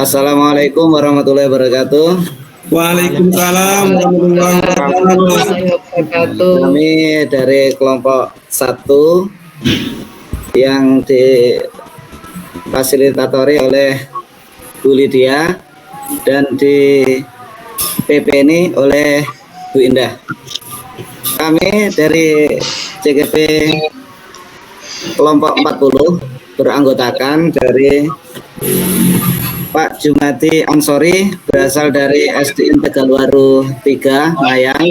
Assalamualaikum warahmatullahi wabarakatuh. Waalaikumsalam warahmatullahi wabarakatuh. Kami dari kelompok 1 yang difasilitatori oleh Bu Lydia dan di PP ini oleh Bu Indah. Kami dari CGP kelompok 40 beranggotakan dari Pak Jumadi Ansori, berasal dari SDN Tegalwaru 3 Mayang,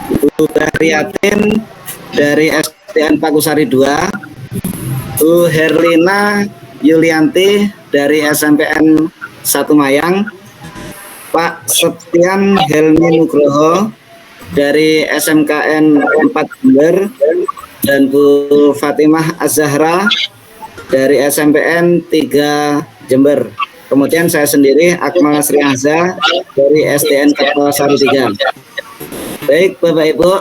Bu Bariatin dari SDN Pakusari 2, Bu Herlina Yulianti dari SMPN 1 Mayang, Pak Septian Helmi Nugroho dari SMKN 4 Jember, dan Bu Fatimah Az-Zahra dari SMPN 3 Jember. Kemudian saya sendiri Akmal Srihaza dari SDN Kertosari 3. Baik Bapak Ibu,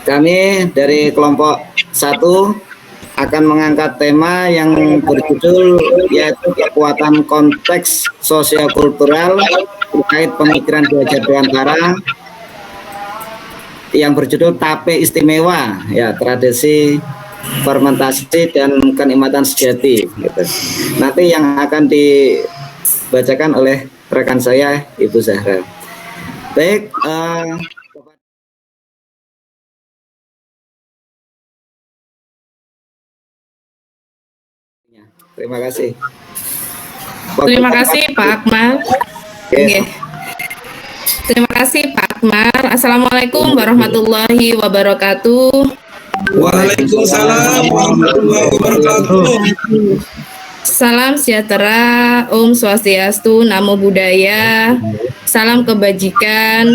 kami dari kelompok 1 akan mengangkat tema yang berjudul yaitu kekuatan konteks sosiokultural terkait pemikiran Ki Dewantara yang berjudul Tape Istimewa, ya, tradisi fermentasi dan kenikmatan sejati gitu. Nanti yang akan dibacakan oleh rekan saya Ibu Zahra. Baik, terima kasih. Terima kasih Pak Akmal. Okay. Terima kasih Pak Akmal. Assalamualaikum warahmatullahi wabarakatuh. Waalaikumsalam warahmatullahi wabarakatuh. Salam sejahtera, Om Swastiastu, Namo Buddhaya, salam kebajikan,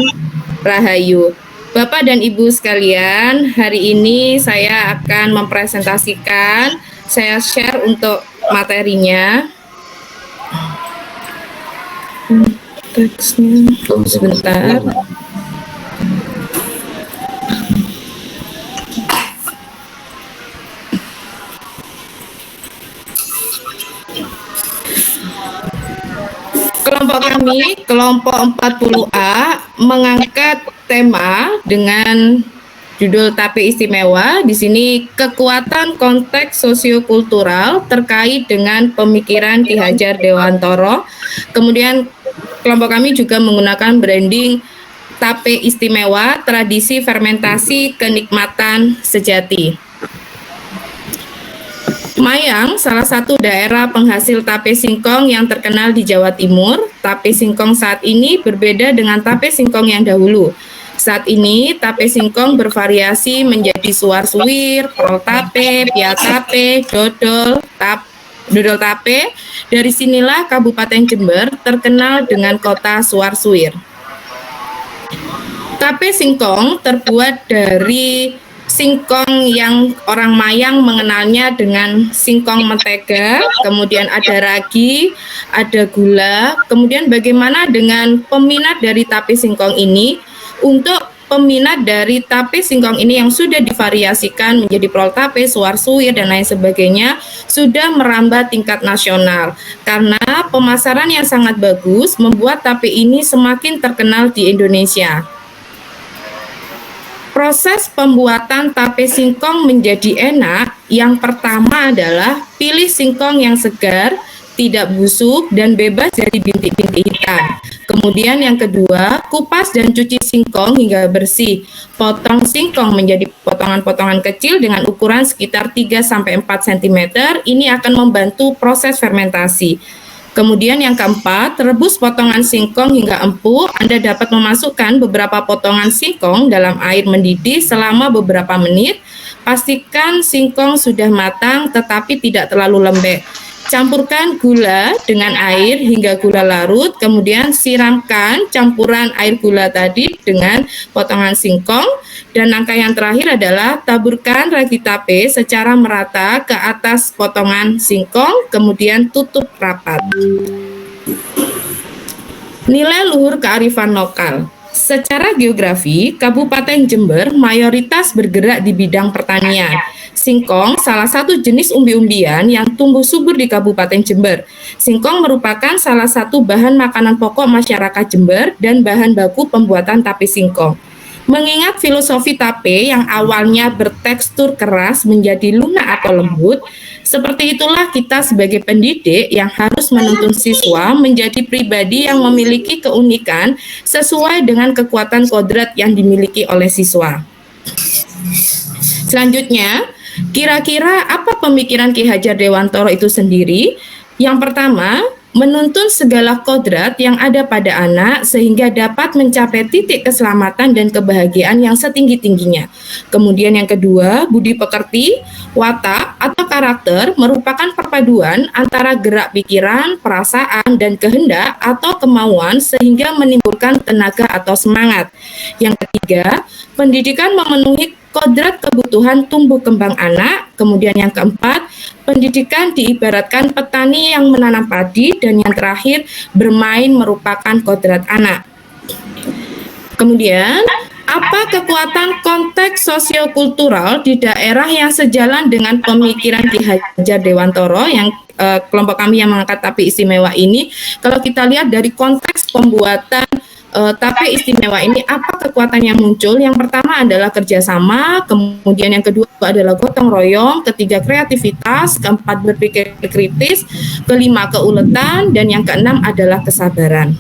Rahayu. Bapak dan Ibu sekalian, hari ini saya akan mempresentasikan, saya share untuk materinya. Teksnya sebentar. Kelompok kami, kelompok 40A, mengangkat tema dengan judul Tape Istimewa. Di sini kekuatan konteks sosiokultural terkait dengan pemikiran Ki Hajar Dewantara. Kemudian kelompok kami juga menggunakan branding Tape Istimewa, tradisi fermentasi kenikmatan sejati. Mayang, salah satu daerah penghasil tape singkong yang terkenal di Jawa Timur. Tape singkong saat ini berbeda dengan tape singkong yang dahulu. Saat ini, tape singkong bervariasi menjadi suar-suwir, prol tape, pia tape, dodol tape. Dari sinilah Kabupaten Jember terkenal dengan kota suar-suwir. Tape singkong terbuat dari singkong yang orang Mayang mengenalnya dengan singkong mentega, kemudian ada ragi, ada gula. Kemudian bagaimana dengan peminat dari tape singkong ini? Untuk peminat dari tape singkong ini yang sudah divariasikan menjadi prol tape, suar-suwir, dan lain sebagainya, sudah merambah tingkat nasional. Karena pemasaran yang sangat bagus membuat tape ini semakin terkenal di Indonesia. Proses pembuatan tape singkong menjadi enak, yang pertama adalah pilih singkong yang segar, tidak busuk, dan bebas dari bintik-bintik hitam. Kemudian yang kedua, kupas dan cuci singkong hingga bersih. Potong singkong menjadi potongan-potongan kecil dengan ukuran sekitar 3-4 cm. Ini akan membantu proses fermentasi. Kemudian yang keempat, rebus potongan singkong hingga empuk. Anda dapat memasukkan beberapa potongan singkong dalam air mendidih selama beberapa menit. Pastikan singkong sudah matang tetapi tidak terlalu lembek. Campurkan gula dengan air hingga gula larut, kemudian siramkan campuran air gula tadi dengan potongan singkong. Dan langkah yang terakhir adalah taburkan ragi tape secara merata ke atas potongan singkong, kemudian tutup rapat. Nilai luhur kearifan lokal. Secara geografi, Kabupaten Jember mayoritas bergerak di bidang pertanian. Singkong salah satu jenis umbi-umbian yang tumbuh subur di Kabupaten Jember. Singkong merupakan salah satu bahan makanan pokok masyarakat Jember dan bahan baku pembuatan tape singkong. Mengingat filosofi tape yang awalnya bertekstur keras menjadi lunak atau lembut, seperti itulah kita sebagai pendidik yang harus menuntun siswa menjadi pribadi yang memiliki keunikan sesuai dengan kekuatan kodrat yang dimiliki oleh siswa. Selanjutnya, kira-kira apa pemikiran Ki Hajar Dewantoro itu sendiri? Yang pertama, menuntun segala kodrat yang ada pada anak sehingga dapat mencapai titik keselamatan dan kebahagiaan yang setinggi-tingginya. Kemudian yang kedua, budi pekerti, watak atau karakter merupakan perpaduan antara gerak pikiran, perasaan, dan kehendak atau kemauan sehingga menimbulkan tenaga atau semangat. Yang ketiga, pendidikan memenuhi kodrat kebutuhan tumbuh kembang anak. Kemudian yang keempat, pendidikan diibaratkan petani yang menanam padi. Dan yang terakhir, bermain merupakan kodrat anak. Kemudian, apa kekuatan konteks sosiokultural di daerah yang sejalan dengan pemikiran Ki Hajar Dewantoro yang kelompok kami yang mengangkat tape istimewa ini? Kalau kita lihat dari konteks pembuatan tape istimewa ini, apa kekuatan yang muncul? Yang pertama adalah kerjasama, kemudian yang kedua adalah gotong royong, ketiga kreativitas, keempat berpikir kritis, kelima keuletan, dan yang keenam adalah kesabaran.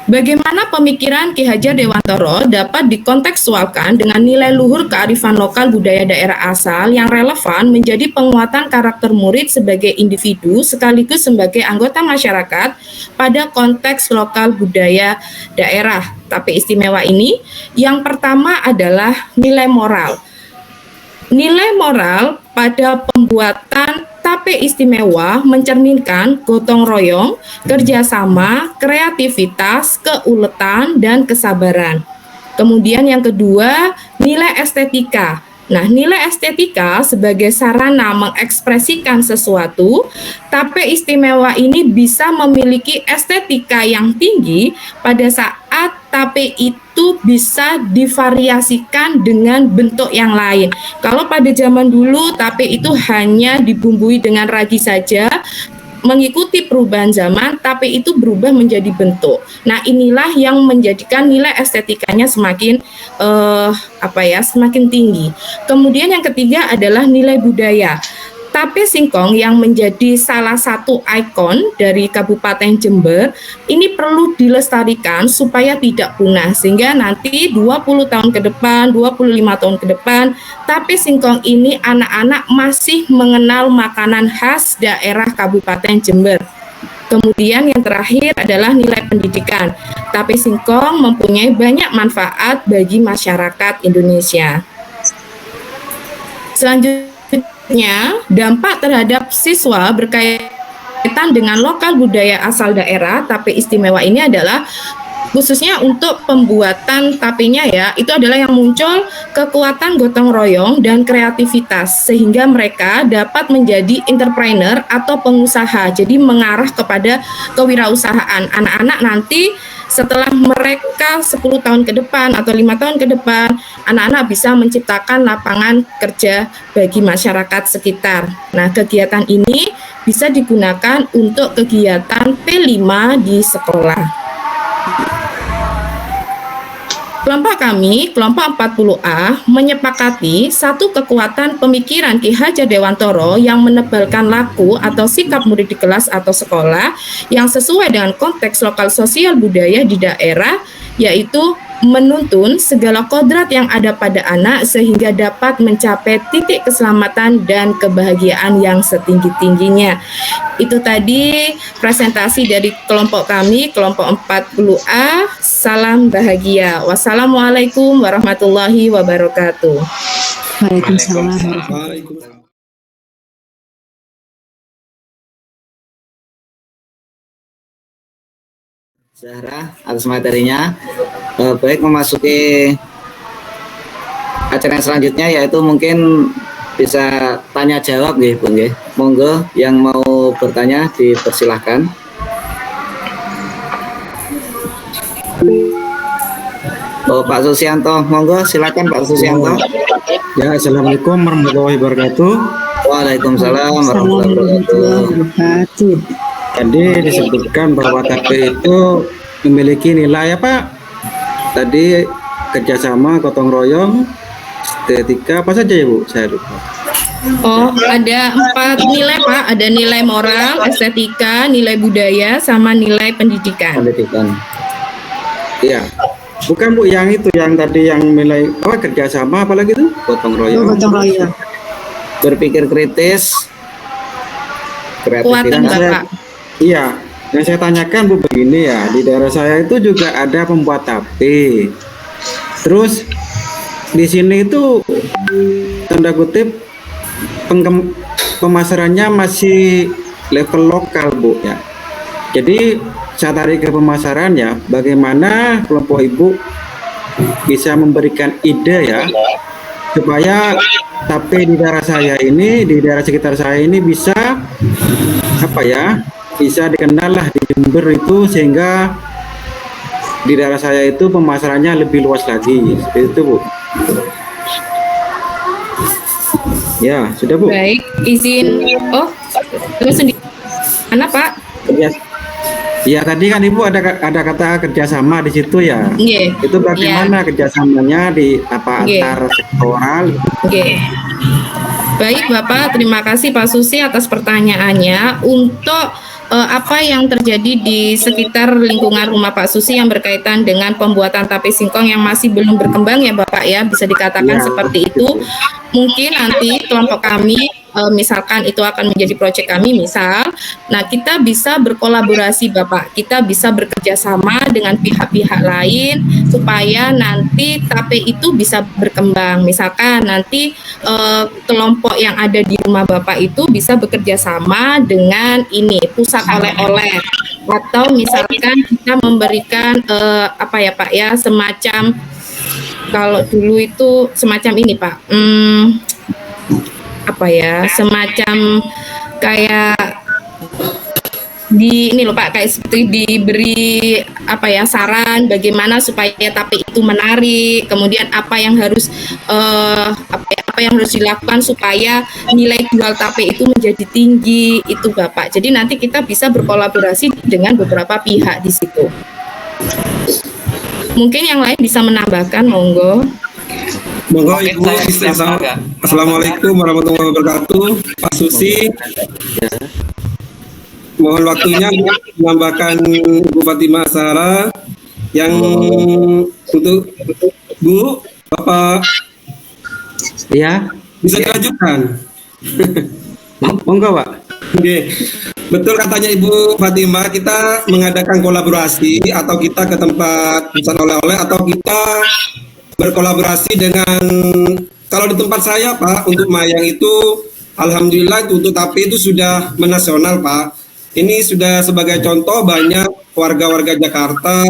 Bagaimana pemikiran Ki Hajar Dewantoro dapat dikontekstualkan dengan nilai luhur kearifan lokal budaya daerah asal yang relevan menjadi penguatan karakter murid sebagai individu sekaligus sebagai anggota masyarakat pada konteks lokal budaya daerah tape istimewa ini? Yang pertama adalah nilai moral. Nilai moral pada pembuatan tape istimewa mencerminkan gotong royong, kerjasama, kreativitas, keuletan, dan kesabaran. Kemudian yang kedua, nilai estetika. Nah, nilai estetika sebagai sarana mengekspresikan sesuatu, tape istimewa ini bisa memiliki estetika yang tinggi pada saat tape itu bisa divariasikan dengan bentuk yang lain. Kalau pada zaman dulu tape itu hanya dibumbui dengan ragi saja, mengikuti perubahan zaman, tape itu berubah menjadi bentuk. Nah, inilah yang menjadikan nilai estetikanya semakin semakin tinggi. Kemudian yang ketiga adalah nilai budaya. Tape singkong yang menjadi salah satu ikon dari Kabupaten Jember ini perlu dilestarikan supaya tidak punah, sehingga nanti 20 tahun ke depan, 25 tahun ke depan, tape singkong ini anak-anak masih mengenal makanan khas daerah Kabupaten Jember. Kemudian yang terakhir adalah nilai pendidikan. Tape singkong mempunyai banyak manfaat bagi masyarakat Indonesia. Selanjutnya, dampak terhadap siswa berkaitan dengan lokal budaya asal daerah tape istimewa ini adalah khususnya untuk pembuatan tapenya ya, itu adalah yang muncul kekuatan gotong royong dan kreativitas sehingga mereka dapat menjadi entrepreneur atau pengusaha. Jadi mengarah kepada kewirausahaan. Anak-anak nanti setelah mereka 10 tahun ke depan atau 5 tahun ke depan, anak-anak bisa menciptakan lapangan kerja bagi masyarakat sekitar. Nah, kegiatan ini bisa digunakan untuk kegiatan P5 di sekolah. Kelompok kami, kelompok 40A, menyepakati satu kekuatan pemikiran Ki Hajar Dewantoro yang menebalkan laku atau sikap murid di kelas atau sekolah yang sesuai dengan konteks lokal sosial budaya di daerah, yaitu menuntun segala kodrat yang ada pada anak sehingga dapat mencapai titik keselamatan dan kebahagiaan yang setinggi-tingginya. Itu tadi presentasi dari kelompok kami, kelompok 40A. Salam bahagia. Wassalamualaikum warahmatullahi wabarakatuh. Waalaikumsalam. Zahra atas materinya. Baik, memasuki acara yang selanjutnya yaitu mungkin bisa tanya jawab nggih, Bung nggih. Monggo yang mau bertanya dipersilahkan. Oh, Pak Susianto, monggo silakan Pak Susianto. Ya, assalamualaikum warahmatullahi wabarakatuh. Waalaikumsalam warahmatullahi wabarakatuh. wabarakatuh. Tadi disebutkan bahwa TP itu memiliki nilai apa? Tadi kerjasama, gotong royong, estetika, apa saja ya Bu? Saya lupa. Oh, ada 4 nilai Pak. Ada nilai moral, estetika, nilai budaya, sama nilai pendidikan. Pendidikan. Iya. Bukan Bu, yang itu yang tadi yang nilai apa kerjasama apalagi itu? Gotong Oh, royong. gotong royong. Berpikir kritis. Kuatan Kreativitas. Bapak. Iya, yang saya tanyakan Bu begini ya, di daerah saya itu juga ada pembuat tape. Terus di sini itu tanda kutip pemasarannya masih level lokal Bu ya. Jadi saya tarik ke pemasaran ya, bagaimana kelompok ibu bisa memberikan ide ya supaya tape di daerah saya ini, di daerah sekitar saya ini bisa apa ya, bisa dikenal lah di Jember itu, sehingga di daerah saya itu pemasarannya lebih luas lagi. Seperti itu Bu. Ya, sudah Bu. Baik, izin. Oh, terus sendiri. Mana Pak? Ya tadi kan Ibu ada kata kerjasama di situ ya. Iya. Itu bagaimana kerjasamanya di apa Iya. antar sektoral? Oke. Baik Bapak, terima kasih Pak Susi atas pertanyaannya. Untuk apa yang terjadi di sekitar lingkungan rumah Pak Susi yang berkaitan dengan pembuatan tape singkong yang masih belum berkembang ya Bapak ya, bisa dikatakan Ya, seperti itu. Mungkin nanti kelompok kami misalkan itu akan menjadi proyek kami misal, nah kita bisa berkolaborasi Bapak, kita bisa bekerja sama dengan pihak-pihak lain supaya nanti tape itu bisa berkembang. Misalkan nanti kelompok yang ada di rumah Bapak itu bisa bekerja sama dengan ini pusat oleh-oleh, atau misalkan kita memberikan apa ya Pak ya, semacam kalau dulu itu semacam ini Pak, apa ya, semacam kayak di ini loh Pak, kayak seperti diberi apa ya, saran bagaimana supaya tape itu menarik, kemudian apa yang harus apa yang harus dilakukan supaya nilai jual tape itu menjadi tinggi itu Bapak. Jadi nanti kita bisa berkolaborasi dengan beberapa pihak di situ. Mungkin yang lain bisa menambahkan, monggo. Monggo Ibu. Assalamualaikum warahmatullahi wabarakatuh. Pak Susi, mohon waktunya menambahkan Bu Fatimah Sarah yang untuk Bu, Bapak Ya, bisa dilanjutkan. monggo Pak. Oke, betul katanya Ibu Fatimah, kita mengadakan kolaborasi atau kita ke tempat pusat oleh-oleh atau kita berkolaborasi dengan, kalau di tempat saya Pak, untuk mayang itu alhamdulillah untuk tape itu sudah menasional Pak. Ini sudah sebagai contoh, banyak warga-warga Jakarta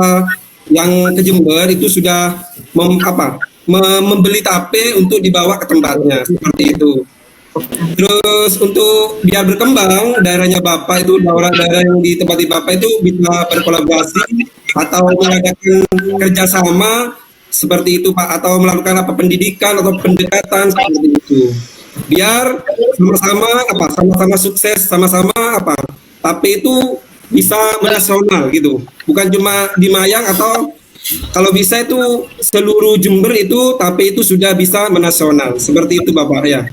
yang ke Jember itu sudah membeli tape untuk dibawa ke tempatnya, seperti itu. Terus untuk biar berkembang daerahnya Bapak itu, daerah yang di tempat Bapak itu bisa berkolaborasi atau mengadakan kerjasama seperti itu Pak, atau melakukan apa pendidikan atau pendekatan seperti itu, biar sama-sama sukses, sama-sama tapi itu bisa menasional gitu, bukan cuma di Mayang, atau kalau bisa itu seluruh Jember itu tapi itu sudah bisa menasional, seperti itu Bapak ya.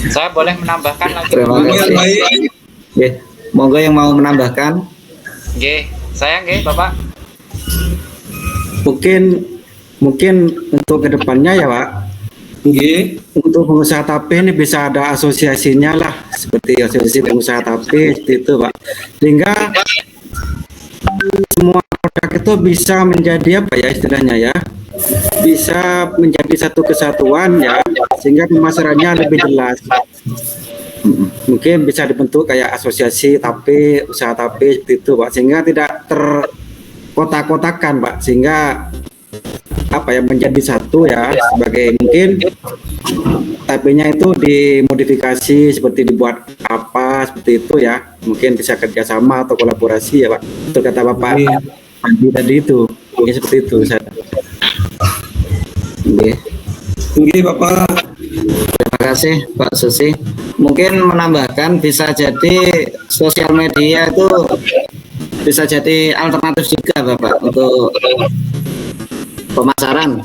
Saya boleh menambahkan lagi. Terima kasih. Baik. Oke, monggo yang mau menambahkan. Nggih, saya nggih, Bapak. Mungkin untuk kedepannya ya Pak, Oke. untuk pengusaha tape ini bisa ada asosiasinya lah, seperti asosiasi pengusaha tape seperti itu Pak, sehingga semua produk itu bisa menjadi apa ya istilahnya ya, bisa menjadi satu kesatuan ya, sehingga pemasarannya lebih jelas. Mungkin bisa dibentuk kayak asosiasi tape, usaha tape seperti itu Pak, sehingga tidak terkotak-kotakan Pak, sehingga apa ya, menjadi satu ya, sebagai mungkin tapenya itu dimodifikasi seperti dibuat apa seperti itu ya, mungkin bisa kerjasama atau kolaborasi ya Pak, betul kata Bapak Panji tadi itu. Ya, seperti itu Ustaz. Nggih. Nggih, Bapak. Terima kasih Pak Susi. Mungkin menambahkan bisa jadi sosial media itu bisa jadi alternatif juga Bapak untuk pemasaran.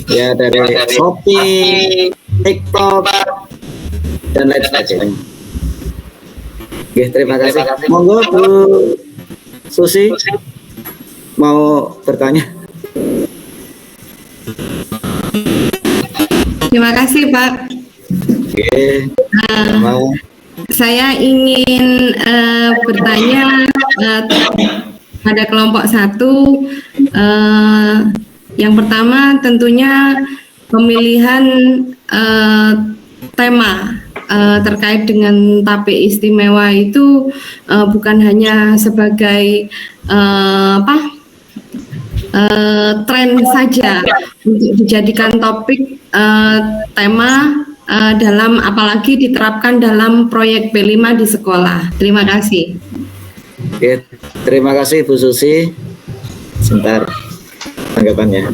Ya dari Shopee, TikTok dan lain sebagainya. Oke, terima kasih. Monggo Bu Susi mau bertanya. Terima kasih Pak. Oke. Mau. Saya ingin bertanya pada kelompok 1. Yang pertama tentunya pemilihan tema terkait dengan tape istimewa itu bukan hanya sebagai tren saja untuk dijadikan topik tema dalam, apalagi diterapkan dalam proyek P5 di sekolah. Terima kasih. Oke, terima kasih Bu Susi. Sebentar tanggapannya.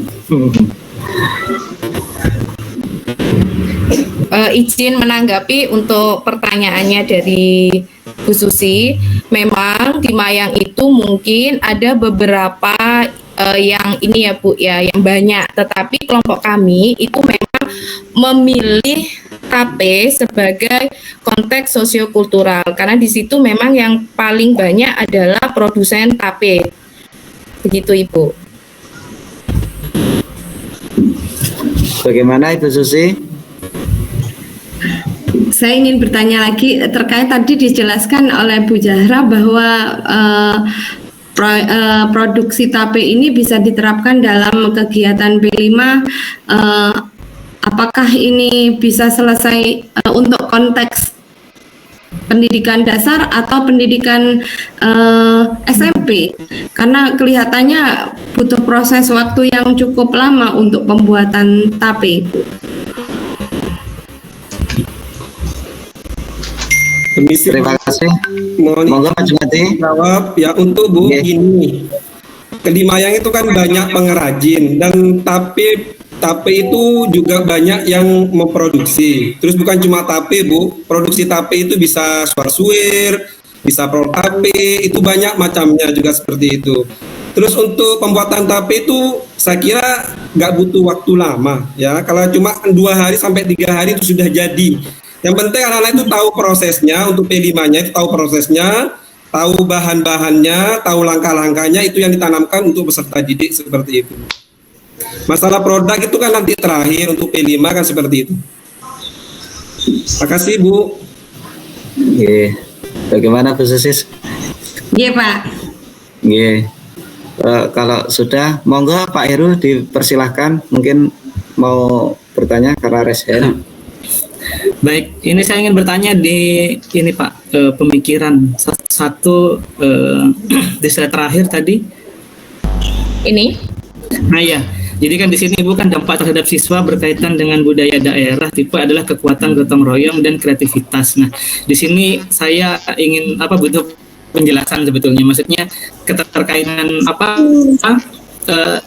Izin menanggapi untuk pertanyaannya dari Bu Susi. Memang di Mayang itu mungkin ada beberapa yang ini ya Bu ya, yang banyak. Tetapi kelompok kami itu memang memilih tape sebagai konteks sosiokultural karena di situ memang yang paling banyak adalah produsen tape. Begitu Ibu. Bagaimana Ibu Susi? Saya ingin bertanya lagi terkait tadi dijelaskan oleh Bu Zahra bahwa produksi tape ini bisa diterapkan dalam kegiatan P5. Apakah ini bisa selesai untuk konteks pendidikan dasar atau pendidikan SMP? Karena kelihatannya butuh proses waktu yang cukup lama untuk pembuatan tape. Permisi, Terima kasih. mohon Monggo Mas Jumati. jawab ya untuk Bu Oke. ini. Di Mayang itu kan banyak pengrajin dan tape itu juga banyak yang memproduksi. Terus bukan cuma tape Bu, produksi tape itu bisa suar-suir, bisa pro tape, itu banyak macamnya juga seperti itu. Terus untuk pembuatan tape itu saya kira nggak butuh waktu lama ya. Kalau cuma 2 hari sampai 3 hari itu sudah jadi. Yang penting anak-anak itu tahu prosesnya, untuk P5-nya itu tahu prosesnya, tahu bahan-bahannya, tahu langkah-langkahnya, itu yang ditanamkan untuk peserta didik seperti itu. Masalah produk itu kan nanti terakhir, untuk P5 kan seperti itu. Terima kasih Bu. Oke. Bagaimana Bu Susi? Iya Pak. Oke. Kalau sudah, monggo Pak Heru dipersilahkan, mungkin mau bertanya karena raise hand. Baik, ini saya ingin bertanya di ini Pak, pemikiran satu di slide terakhir tadi. Ini Nah ya, jadi kan di sini Ibu kan dampak terhadap siswa berkaitan dengan budaya daerah, tipe adalah kekuatan gotong royong dan kreativitas. Nah, di sini saya ingin butuh penjelasan sebetulnya, maksudnya keterkaitan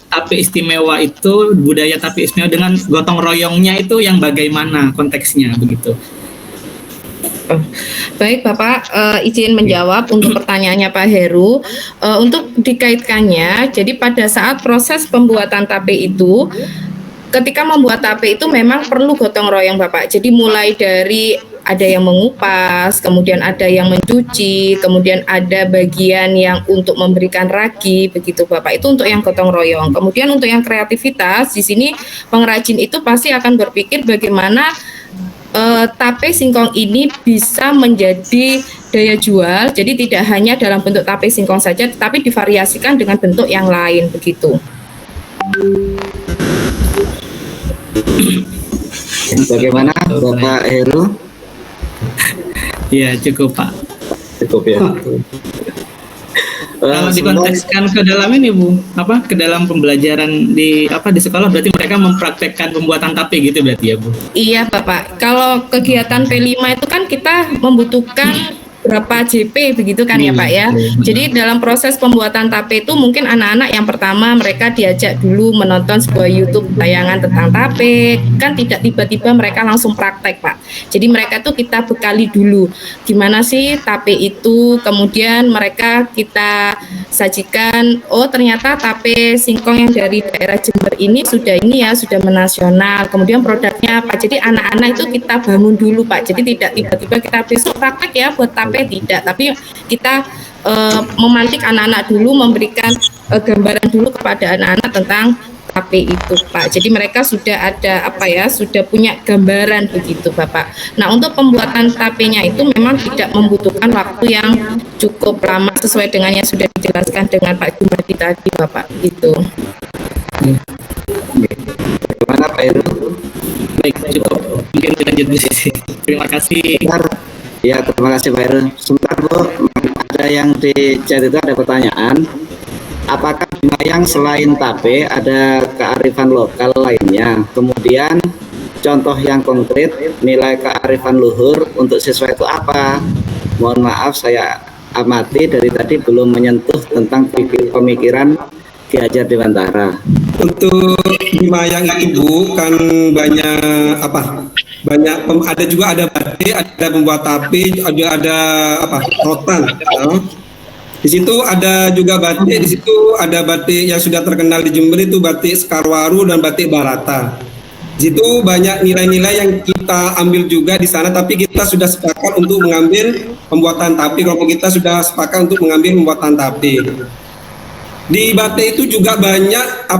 tape istimewa itu, budaya tape istimewa dengan gotong royongnya itu yang bagaimana konteksnya begitu. baik Bapak, izin menjawab untuk pertanyaannya Pak Heru. Untuk dikaitkannya, jadi pada saat proses pembuatan tape itu, ketika membuat tape itu memang perlu gotong royong Bapak. Jadi mulai dari ada yang mengupas, kemudian ada yang mencuci, kemudian ada bagian yang untuk memberikan ragi, begitu Bapak. Itu untuk yang gotong royong. Kemudian untuk yang kreativitas, di sini pengrajin itu pasti akan berpikir bagaimana tape singkong ini bisa menjadi daya jual. Jadi tidak hanya dalam bentuk tape singkong saja, tetapi divariasikan dengan bentuk yang lain, begitu. Bagaimana Bapak Heru? Ya cukup Pak. Cukup ya. Kalau dikontekskan ke dalam ini Bu, ke dalam pembelajaran di sekolah, berarti mereka mempraktekkan pembuatan tape gitu berarti ya Bu? Iya Bapak, kalau kegiatan P5 itu kan kita membutuhkan berapa JP begitu kan ya Pak ya. Jadi dalam proses pembuatan tape itu mungkin anak-anak yang pertama mereka diajak dulu menonton sebuah YouTube tayangan tentang tape, kan tidak tiba-tiba mereka langsung praktek Pak. Jadi mereka tuh kita bekali dulu gimana sih tape itu, kemudian mereka kita sajikan, oh ternyata tape singkong yang dari daerah Jember ini sudah menasional, kemudian produknya apa. Jadi anak-anak itu kita bangun dulu Pak, jadi tidak tiba-tiba kita besok praktek ya buat tape, tidak, tapi kita memantik anak-anak dulu, memberikan gambaran dulu kepada anak-anak tentang tape itu Pak. Jadi mereka sudah ada sudah punya gambaran begitu Bapak. Nah untuk pembuatan tapenya itu memang tidak membutuhkan waktu yang cukup lama sesuai dengan yang sudah dijelaskan dengan Pak Jumadi tadi Bapak gitu. Bagaimana Pak Heru? Baik, cukup. Mungkin lanjut Bu Sisi. Terima kasih. Ya, terima kasih Pak Heru. Sebentar Bu, ada yang di chat itu ada pertanyaan. Apakah di Mayang selain tape ada kearifan lokal lainnya? Kemudian contoh yang konkret nilai kearifan luhur untuk siswa itu apa? Mohon maaf saya amati dari tadi belum menyentuh tentang pemikiran Ki Hajar Dewantara. Untuk di Mayang itu Bu kan banyak ada juga ada batik, ada pembuat tape, ada rotan. Ya. Di situ ada juga batik, di situ ada batik yang sudah terkenal di Jember itu batik Sekarwaru dan batik Barata. Di situ banyak nilai-nilai yang kita ambil juga di sana, tapi kita sudah sepakat untuk mengambil pembuatan tape. Kelompok kita sudah sepakat untuk mengambil pembuatan tape. Di batik itu juga banyak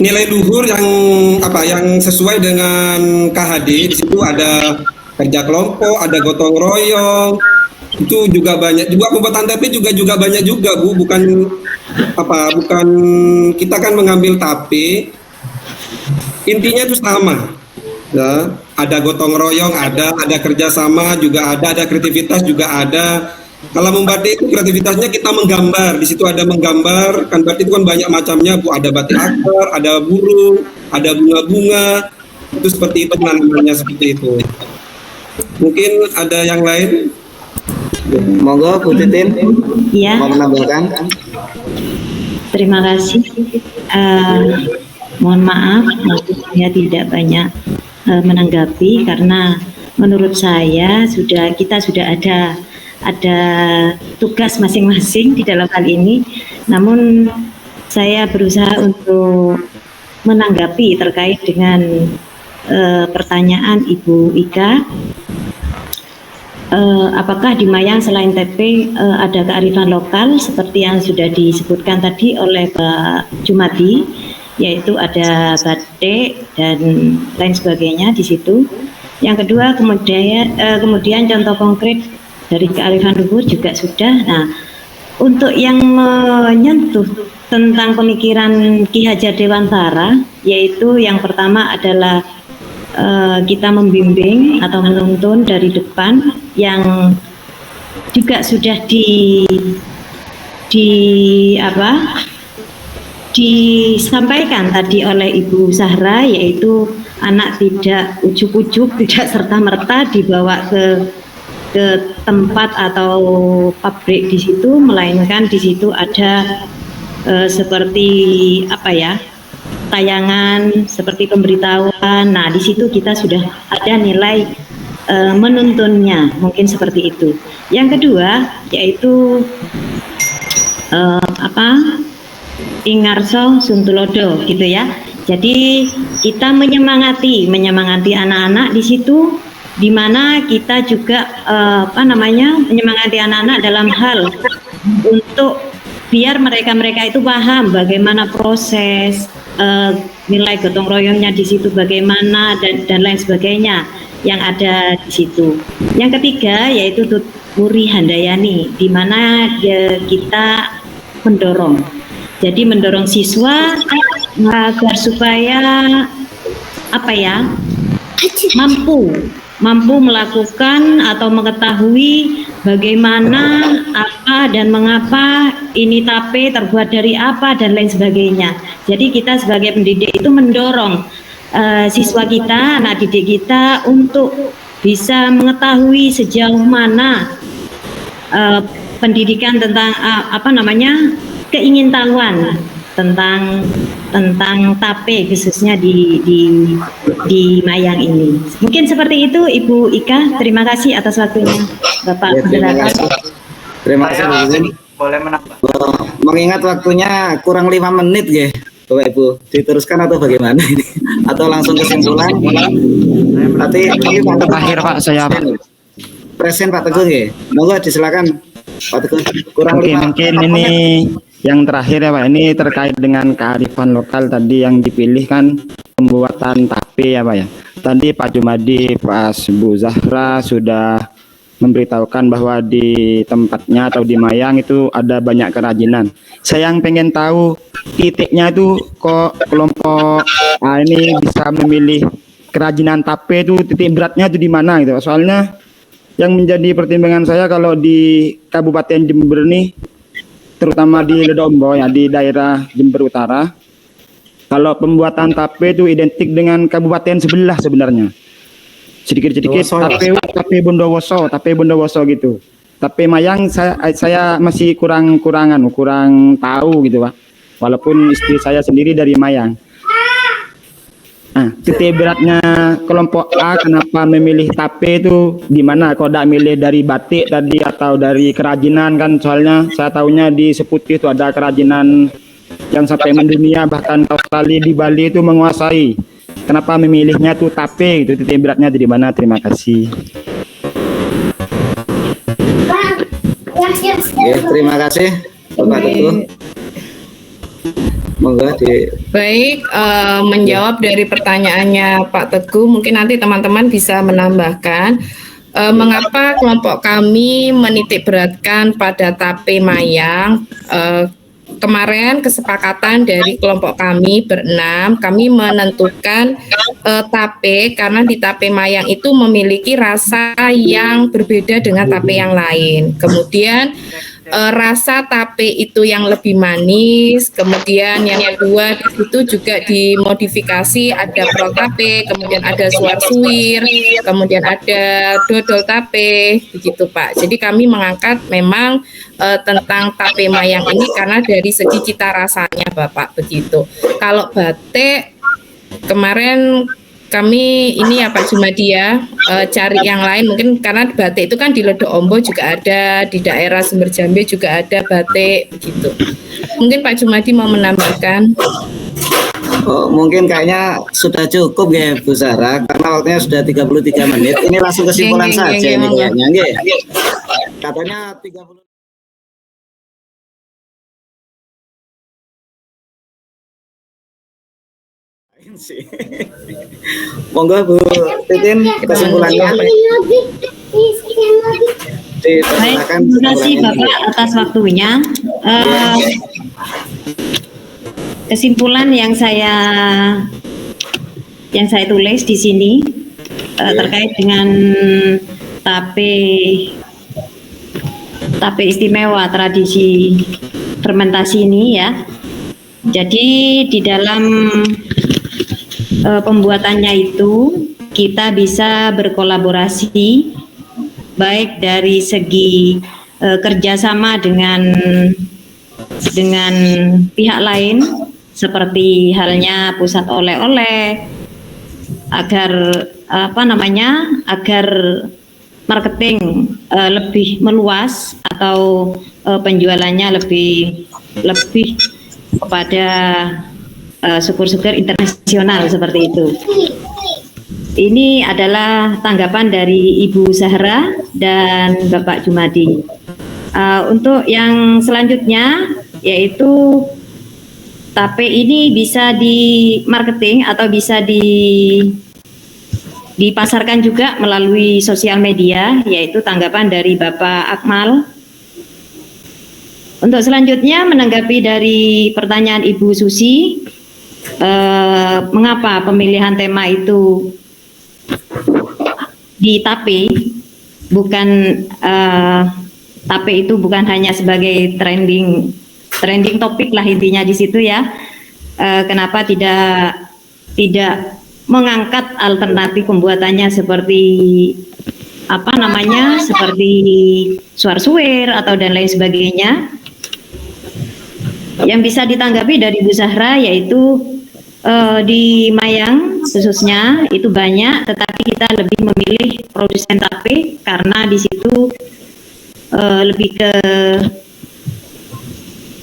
nilai luhur yang sesuai dengan KHD. Di situ ada kerja kelompok, ada gotong royong, itu juga banyak. Juga pembuatan tape juga banyak juga Bu, bukan kita kan mengambil tape intinya itu sama. Ya, ada gotong royong, ada kerjasama juga ada kreativitas juga ada. Kalau membatik itu kreativitasnya kita menggambar. Di situ ada menggambar, kan batik itu kan banyak macamnya Bu, ada batik akar, ada burung, ada bunga-bunga. Itu seperti itu namanya seperti itu. Mungkin ada yang lain? Monggo Bu Titin. Iya. Mau menambahkan? Terima kasih. Mohon maaf, saya tidak banyak menanggapi karena menurut saya kita sudah ada tugas masing-masing di dalam hal ini. Namun saya berusaha untuk menanggapi terkait dengan pertanyaan Ibu Ika. Apakah di Mayang selain TP ada kearifan lokal seperti yang sudah disebutkan tadi oleh Pak Jumadi, yaitu ada batik dan lain sebagainya di situ. Yang kedua kemudian contoh konkret dari kearifan luhur juga sudah. Nah, untuk yang menyentuh tentang pemikiran Ki Hajar Dewantara, yaitu yang pertama adalah kita membimbing atau menuntun dari depan, yang juga sudah disampaikan tadi oleh Ibu Zahra, yaitu anak tidak ujuk-ujuk, tidak serta-merta dibawa ke tempat atau pabrik di situ, melainkan di situ ada seperti tayangan, seperti pemberitahuan. Nah, di situ kita sudah ada nilai menuntunnya, mungkin seperti itu. Yang kedua yaitu Ingarso Suntulodo gitu ya. Jadi kita menyemangati anak-anak di situ, di mana kita juga menyemangati anak-anak dalam hal untuk biar mereka itu paham bagaimana proses nilai gotong royongnya di situ bagaimana dan lain sebagainya yang ada di situ. Yang ketiga yaitu Muri Handayani, di mana kita mendorong siswa agar supaya mampu melakukan atau mengetahui bagaimana apa dan mengapa ini tape terbuat dari apa dan lain sebagainya. Jadi kita sebagai pendidik itu mendorong siswa kita, anak didik kita untuk bisa mengetahui sejauh mana pendidikan tentang keingintahuan tentang tape khususnya di Mayang ini. Mungkin seperti itu Ibu Ika. Terima kasih atas waktunya Bapak Ya, terima moderator. kasih. Terima kasih Bu Titin. Boleh menambah. Mengingat waktunya kurang 5 menit ya, Bapak Ibu, diteruskan atau bagaimana ini? Atau langsung kesimpulan? Nanti Pak Terakhir Pak, saya Pak. Presiden Pak Teguh ya. Monggo disilakan Pak Teguh. Kurang Oke, 5 mungkin ini yang terakhir ya Pak, ini terkait dengan kearifan lokal tadi yang dipilih kan pembuatan tape ya Pak ya. Tadi Pak Jumadi, Pak Bu Zahra sudah memberitahukan bahwa di tempatnya atau di Mayang itu ada banyak kerajinan. Saya yang pengen tahu titiknya itu kok kelompok ini bisa memilih kerajinan tape itu, titik beratnya itu di mana gitu. Soalnya yang menjadi pertimbangan saya kalau di Kabupaten Jember nih, terutama di Ledombo ya, di daerah Jember Utara, kalau pembuatan tape itu identik dengan kabupaten sebelah sebenarnya. Sedikit-sedikit tape Bondowoso gitu. Tape Mayang saya masih kurang tahu gitu Pak. Walaupun istri saya sendiri dari Mayang. Nah, titik beratnya kelompok A kenapa memilih tape itu gimana? Kok tidak milih dari batik tadi atau dari kerajinan kan? Soalnya saya tahunya di Seputih itu ada kerajinan yang sampai mendunia, bahkan Australia di Bali itu menguasai. Kenapa memilihnya tuh tape? Itu titik beratnya di mana? Terima kasih. Ya, terima kasih Bapak Teguh. Monggo di Baik, menjawab dari pertanyaannya Pak Teguh, mungkin nanti teman-teman bisa menambahkan mengapa kelompok kami menitik beratkan pada tape Mayang. Kemarin kesepakatan dari kelompok kami berenam, kami menentukan tape karena di tape Mayang itu memiliki rasa yang berbeda dengan tape yang lain. Kemudian rasa tape itu yang lebih manis, kemudian yang kedua di situ juga dimodifikasi, ada prol tape, kemudian ada suar-suir, kemudian ada dodol tape, begitu Pak. Jadi kami mengangkat memang tentang tape Mayang ini karena dari segi cita rasanya Bapak, begitu. Kalau batik kemarin kami ini ya Pak Jumadi ya, cari yang lain mungkin karena batik itu kan di Ledombo juga ada, di daerah Sumber Jambe juga ada batik begitu. Mungkin Pak Jumadi mau menambahkan. mungkin kayaknya sudah cukup ya Bu Zahra karena waktunya sudah 33 menit. Ini langsung kesimpulan saja ini kayaknya nggih. Katanya 30. Sih. Monggo Bu Titin kesimpulannya. Baik, terima kasih Bapak atas waktunya. Kesimpulan yang saya tulis di sini terkait dengan tape istimewa tradisi fermentasi ini ya. Jadi di dalam pembuatannya itu kita bisa berkolaborasi baik dari segi kerjasama dengan pihak lain seperti halnya pusat oleh-oleh agar agar marketing lebih meluas atau penjualannya lebih kepada syukur-syukur internasional seperti itu. Ini adalah tanggapan dari Ibu Zahra dan Bapak Jumadi. Untuk yang selanjutnya yaitu tape ini bisa di marketing atau bisa dipasarkan juga melalui sosial media, yaitu tanggapan dari Bapak Akmal. Untuk selanjutnya menanggapi dari pertanyaan Ibu Susi, mengapa pemilihan tema itu di tape, bukan tape itu bukan hanya sebagai trending topik lah intinya di situ ya. Kenapa tidak mengangkat alternatif pembuatannya seperti apa namanya, seperti suar-suir atau dan lain sebagainya. Yang bisa ditanggapi dari Bu Zahra yaitu di Mayang khususnya itu banyak, tetapi kita lebih memilih produsen tape karena di situ lebih ke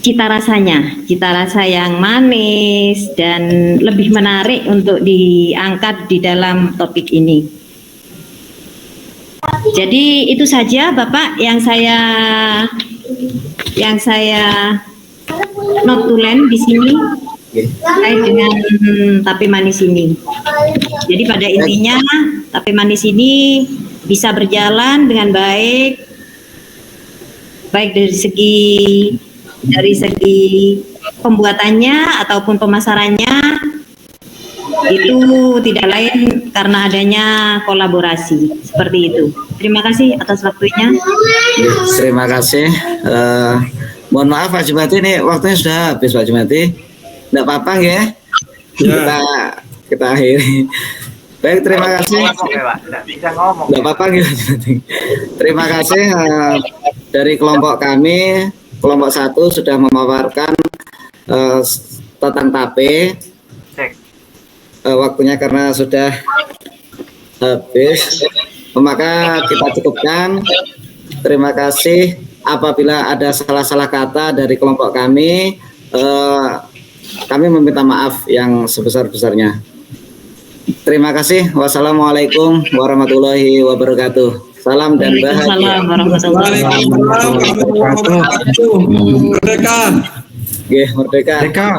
cita rasa yang manis dan lebih menarik untuk diangkat di dalam topik ini. Jadi itu saja Bapak yang saya notulen di sini terkait dengan tape manis ini. Jadi pada intinya tape manis ini bisa berjalan dengan baik dari segi pembuatannya ataupun pemasarannya, itu tidak lain karena adanya kolaborasi seperti itu. Terima kasih atas waktunya. Terima kasih. Mohon maaf Pak Jumati, ini waktunya sudah habis Pak Jumati. Tidak apa-apa ya. Kita akhiri. Baik, terima kasih. Tidak apa-apa gitu. Terima kasih dari kelompok kami. Kelompok 1 sudah memaparkan tentang tape. Waktunya karena sudah habis, maka kita cukupkan. Terima kasih. Apabila ada salah-salah kata dari kelompok kami meminta maaf yang sebesar-besarnya. Terima kasih. Wassalamualaikum warahmatullahi wabarakatuh. Salam dan bahagia. Waalaikumsalam warahmatullahi wabarakatuh. Merdeka. Merdeka. Merdeka.